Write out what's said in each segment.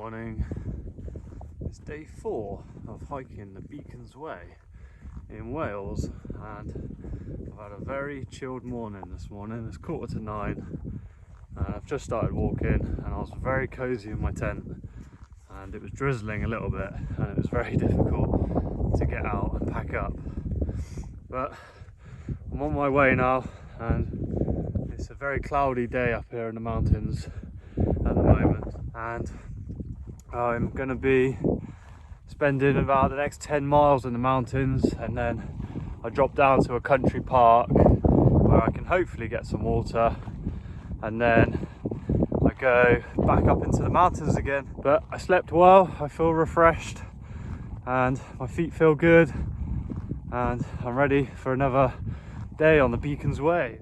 morning. It's day 4 of hiking the Beacons Way in Wales, and I've had a very chilled morning this morning. It's 8:45 and I've just started walking, and I was very cozy in my tent, and it was drizzling a little bit and it was very difficult to get out and pack up, but I'm on my way now, and it's a very cloudy day up here in the mountains at the moment, and I'm going to be spending about the next 10 miles in the mountains, and then I drop down to a country park where I can hopefully get some water, and then I go back up into the mountains again. But I slept well, I feel refreshed, and my feet feel good, and I'm ready for another day on the Beacons Way.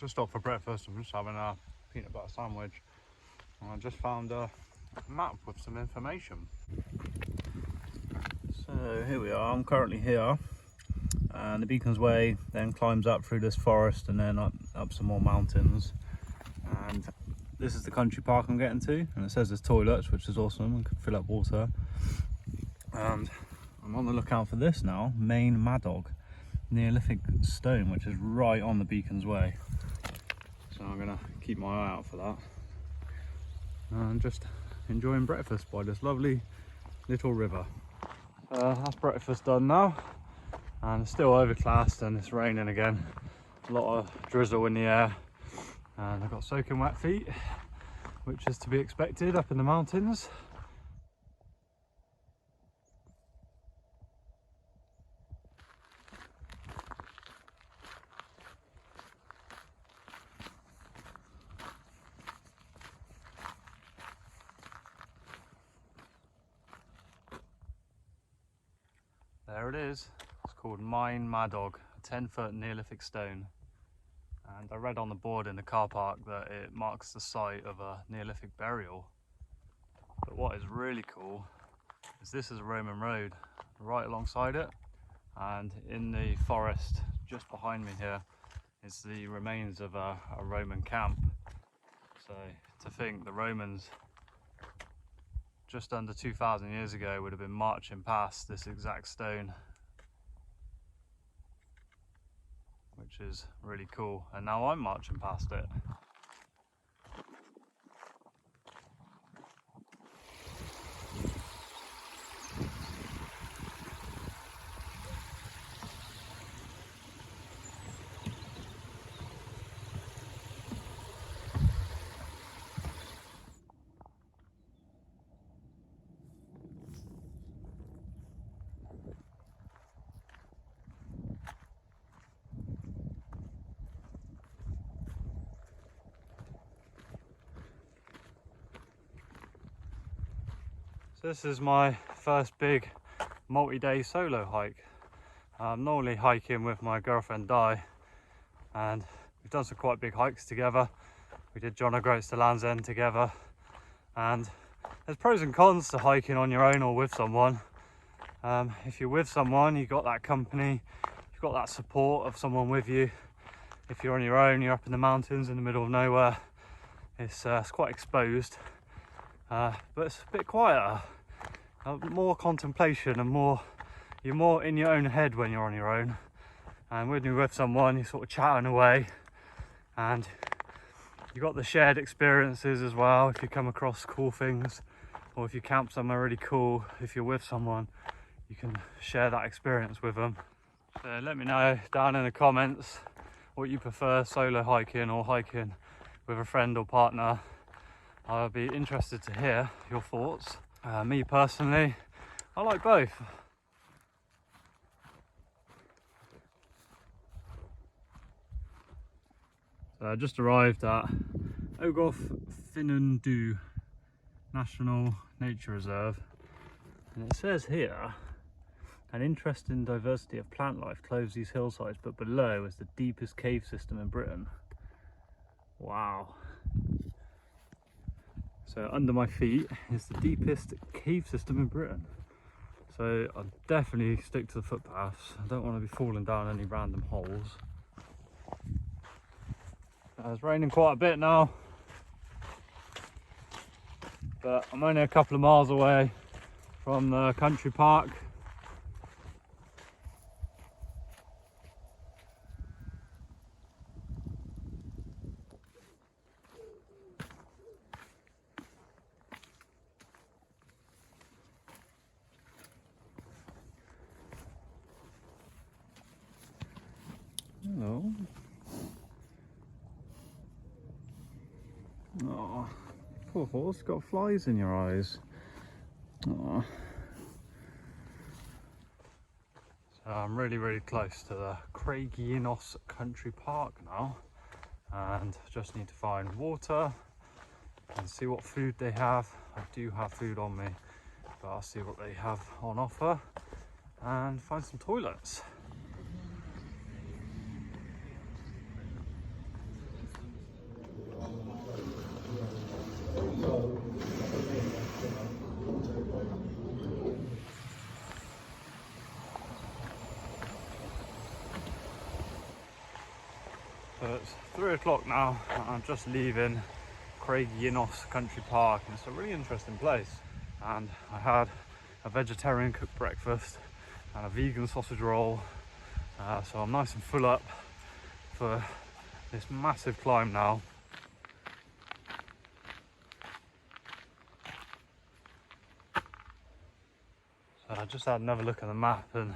Just stopped for breakfast. I'm just having a peanut butter sandwich, and I just found a map with some information. So here we are. I'm currently here, and the Beacons Way then climbs up through this forest and then up some more mountains, and this is the country park I'm getting to, and it says there's toilets, which is awesome. I can fill up water, and I'm on the lookout for this now, Maen Madog Neolithic stone, which is right on the Beacons Way. So I'm gonna keep my eye out for that, and just enjoying breakfast by this lovely little river. That's breakfast done now, and it's still overcast and it's raining again. A lot of drizzle in the air, and I've got soaking wet feet, which is to be expected up in the mountains. There it is. It's called Maen Madog, a 10-foot Neolithic stone. And I read on the board in the car park that it marks the site of a Neolithic burial. But what is really cool is this is a Roman road right alongside it, and in the forest just behind me here is the remains of a Roman camp. So to think the Romans just under 2,000 years ago would have been marching past this exact stone, which is really cool, and now I'm marching past it. This is my first big multi-day solo hike. I'm normally hiking with my girlfriend Di, and we've done some quite big hikes together. We did John O'Groats to Land's End together, and there's pros and cons to hiking on your own or with someone. If you're with someone, you've got that company, you've got that support of someone with you. If you're on your own, you're up in the mountains in the middle of nowhere. It's quite exposed, but it's a bit quieter. More contemplation, and you're more in your own head when you're on your own. And when you're with someone, you're sort of chatting away, and you've got the shared experiences as well. If you come across cool things, or if you camp somewhere really cool, if you're with someone, you can share that experience with them. So let me know down in the comments what you prefer, solo hiking or hiking with a friend or partner. I'll be interested to hear your thoughts. Me personally, I like both. So I just arrived at Ogof National Nature Reserve, and it says here An interesting diversity of plant life clothes these hillsides, but below is the deepest cave system in Britain. Wow. So under my feet is the deepest cave system in Britain. So I'll definitely stick to the footpaths. I don't want to be falling down any random holes. It's raining quite a bit now, but I'm only a couple of miles away from the country park. Hello. Oh, poor horse, got flies in your eyes. Oh. So I'm really close to the Craig-Y-Nos Country Park now, and just need to find water and see what food they have. I do have food on me, but I'll see what they have on offer and find some toilets. So it's 3 o'clock now, and I'm just leaving Craig-Y-Nos Country Park, and it's a really interesting place. And I had a vegetarian cooked breakfast and a vegan sausage roll, so I'm nice and full up for this massive climb now. So I just had another look at the map, and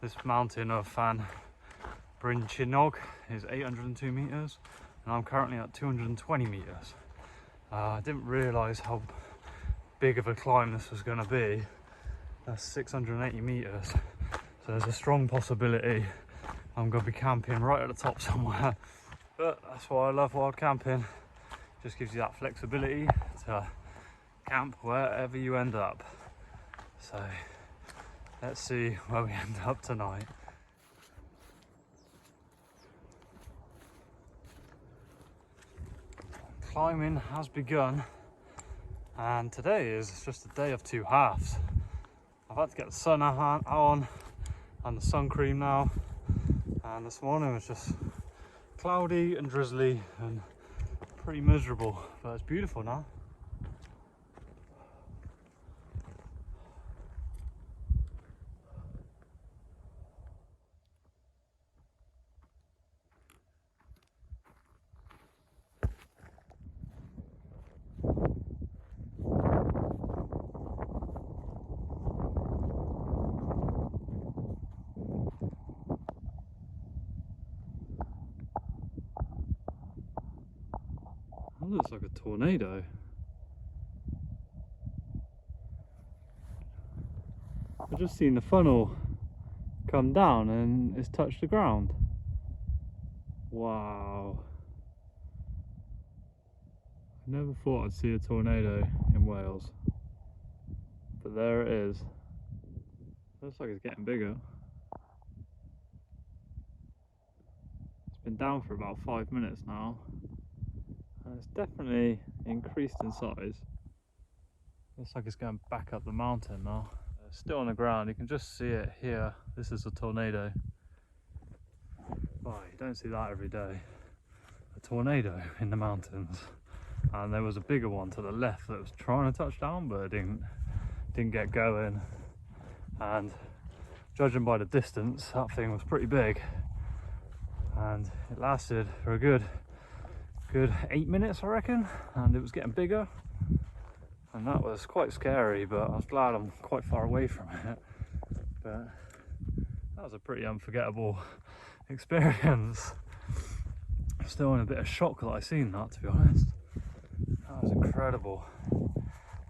this mountain of Fan Brycheiniog is 802 meters, and I'm currently at 220 meters. I didn't realize how big of a climb this was going to be. That's 680 meters, so there's a strong possibility I'm going to be camping right at the top somewhere. But that's why I love wild camping. It just gives you that flexibility to camp wherever you end up. So let's see where we end up tonight. Climbing has begun, and today is just a day of two halves. I've had to get the sun on and the sun cream now, and this morning was just cloudy and drizzly and pretty miserable, but it's beautiful now. That looks like a tornado. I've just seen the funnel come down and it's touched the ground. Wow. I never thought I'd see a tornado in Wales, but there it is. Looks like it's getting bigger. It's been down for about 5 minutes now, and it's definitely increased in size. Looks like it's going back up the mountain now. It's still on the ground, you can just see it here. This is a tornado. Oh, you don't see that every day. A tornado in the mountains. And there was a bigger one to the left that was trying to touch down, but it didn't get going. And judging by the distance, that thing was pretty big. And it lasted for a good 8 minutes, I reckon, and it was getting bigger. And that was quite scary, but I was glad I'm quite far away from it. But that was a pretty unforgettable experience. I'm still in a bit of shock that I seen that, to be honest. That was incredible.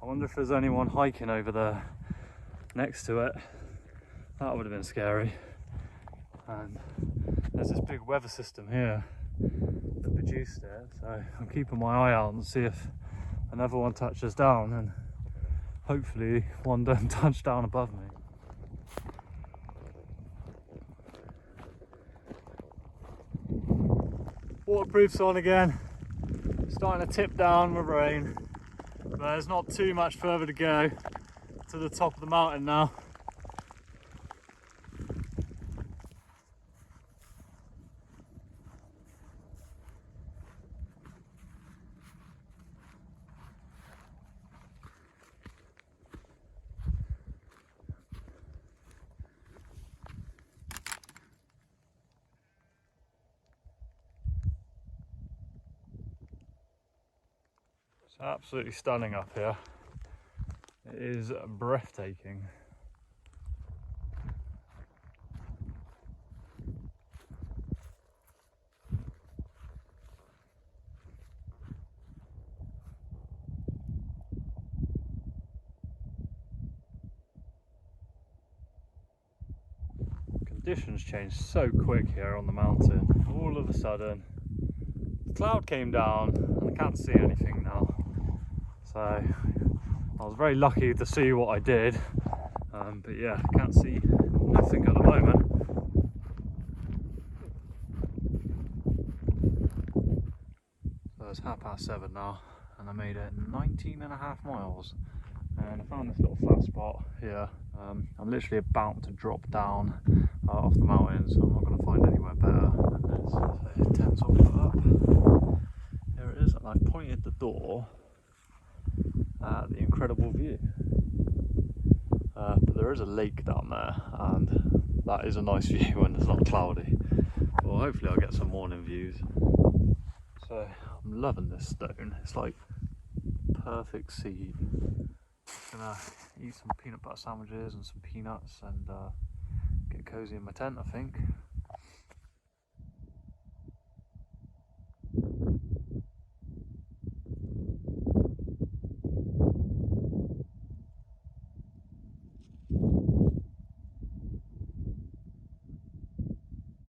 I wonder if there's anyone hiking over there next to it. That would have been scary. And there's this big weather system here that produced it, so I'm keeping my eye out and see if another one touches down, and hopefully one doesn't touch down above me. Waterproof's on again. Starting to tip down with rain, but there's not too much further to go to the top of the mountain now. It's absolutely stunning up here. It is breathtaking. Conditions change so quick here on the mountain. All of a sudden, the cloud came down and I can't see anything now. So I was very lucky to see what I did, but yeah, I can't see nothing at the moment. So it's 7:30 now, and I made it 19.5 miles, and I found this little flat spot here. I'm literally about to drop down off the mountain, so I'm not going to find anywhere better than this. So tent's all put up. Here it is, and I've pointed the door at the incredible view. But there is a lake down there, and that is a nice view when it's not cloudy. Well, hopefully I'll get some morning views. So I'm loving this stone. It's like perfect seed. Gonna eat some peanut butter sandwiches and some peanuts and get cozy in my tent, I think.